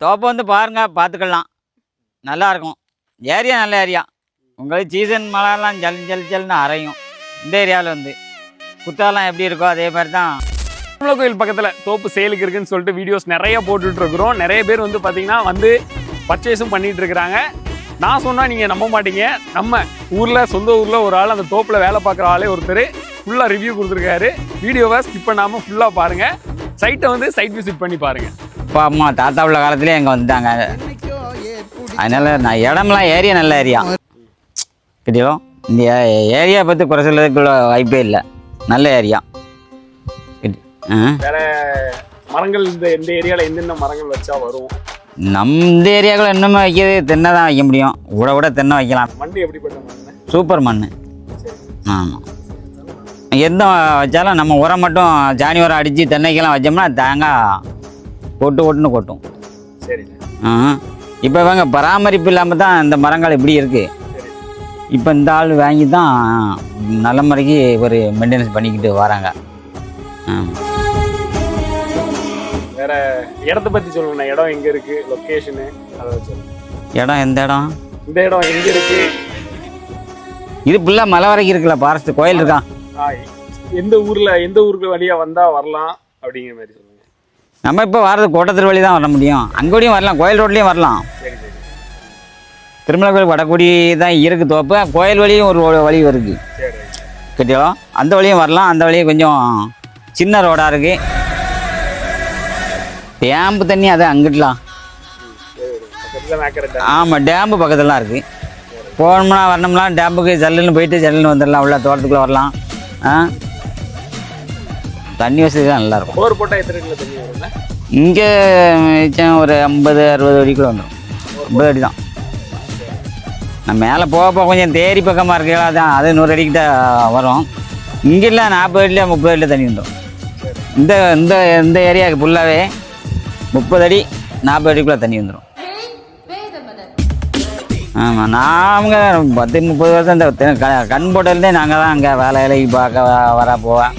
தோப்பை வந்து பாருங்கள், பார்த்துக்கலாம். நல்லாயிருக்கும். ஏரியா நல்ல ஏரியா. உங்களுக்கு சீசன் மழைலாம் ஜல்னு அரையும். இந்த ஏரியாவில் வந்து குத்தாலம் எப்படி இருக்கோ அதே மாதிரி தான். திருமலை கோயில் பக்கத்தில் தோப்பு சேலுக்கு இருக்குன்னு சொல்லிட்டு வீடியோஸ் நிறைய போட்டுட்ருக்குறோம். நிறைய பேர் வந்து பார்த்தீங்கன்னா வந்து பர்ச்சேஸும் பண்ணிகிட்டு இருக்கிறாங்க. நான் சொன்னால் நீங்கள் நம்ப மாட்டீங்க. நம்ம ஊரில் சொந்த ஊரில் ஒரு ஆள் அந்த தோப்பில் வேலை பார்க்குற ஆளே ஒருத்தர் ஃபுல்லாக ரிவ்யூ கொடுத்துருக்காரு. வீடியோவை ஸ்கிப் பண்ணாமல் ஃபுல்லாக பாருங்கள். சைட்டை வந்து சைட் விசிட் பண்ணி பாருங்கள். அப்பா அம்மா தாத்தா உள்ள காலத்துலேயே இங்கே வந்துட்டாங்க. அதனால் நான் இடம்லாம் ஏரியா நல்ல ஏரியா கிட்டியோ. இந்த ஏரியா பற்றி குறை சொல்றதுக்குள்ள வாய்ப்பே இல்லை. நல்ல ஏரியா. வேற மரங்கள் இந்த ஏரியாவில் என்னென்ன மரங்கள் வச்சா வரும்? இந்த ஏரியாவில் இன்னுமே வைக்கிறது தென்னை தான் வைக்க முடியும். கூட தென்னை வைக்கலாம். மண் எப்படிப்பட்ட மண்? சூப்பர் மண். ஆமாம். எந்த வச்சாலும் நம்ம உரம் மட்டும் ஜானி உரம் அடித்து தென்னைக்கெல்லாம் வச்சோம்னா தேங்காய் கொட்டுன்னு கொட்டும். சரி. இப்போ இவங்க பராமரிப்பு இல்லாமல் தான் இந்த மரங்கள் இப்படி இருக்குது. இப்போ இந்த ஆள் வாங்கி தான் நல்ல முறைக்கு ஒரு மெயின்டெனன்ஸ் பண்ணிக்கிட்டு வராங்க. வேற இடத்தை பற்றி சொல்லுங்க. இடம் எங்கே இருக்குது, லொக்கேஷனு அதை சொல்லுங்க. இடம் எந்த இடம்? இந்த இடம் எங்கே இருக்குது? இது ஃபுல்லாக மலை வரைக்கும் இருக்குல்ல, ஃபாரஸ்ட் கோயில் இருக்கான். எந்த ஊருக்கு வழியாக வந்தால் வரலாம் அப்படிங்கிற மாதிரி சொல்லுங்கள். நம்ம இப்போ வர்றது கோட்டத்தூர் வழி தான் வர முடியும். அங்கோடையும் வரலாம், கோயில் ரோட்லேயும் வரலாம். சரி சரி. திருமலை கோயில் வடக்குடி தான் இருக்குது தோப்பு. கோயில் வழியும் ஒரு வழி வருது கிட்டியோ. அந்த வழியும் வரலாம். அந்த வழியும் கொஞ்சம் சின்ன ரோடாக இருக்குது. டேம்பு தண்ணி அது அங்கிட்டலாம். ஆமாம், டேம்பு பக்கத்துலாம் இருக்குது. போகணும்னா வரணும்னா டேம்புக்கு ஜல்லுன்னு போயிட்டு ஜல்லுன்னு வந்துடலாம். உள்ள தோட்டத்துக்குள்ளே வரலாம். தண்ணி வசதி தான் நல்லாயிருக்கும். போர் போட்டால் எத்தனை கிலோ தண்ணி வரும்ல? இங்கே ஒரு 50-60 அடிக்குள்ள வந்துடும். 50 அடி தான். நான் மேலே போக கொஞ்சம் தேரி பக்கமாக இருக்கா தான், அது 100 அடிக்கிட்ட வரும். இங்கெல்லாம் 40 அடியில் 30 அடியில் தண்ணி வந்துடும். இந்த இந்த இந்த ஏரியாவுக்கு ஃபுல்லாகவே 30 அடி 40 அடிக்குள்ளே தண்ணி வந்துடும். ஆமாம், நாங்கள் 10-30 வருஷம் இந்த கண் போட்டதுலேருந்தே நாங்கள் தான் அங்கே வேலைக்கு பார்க்க வர போவேன்.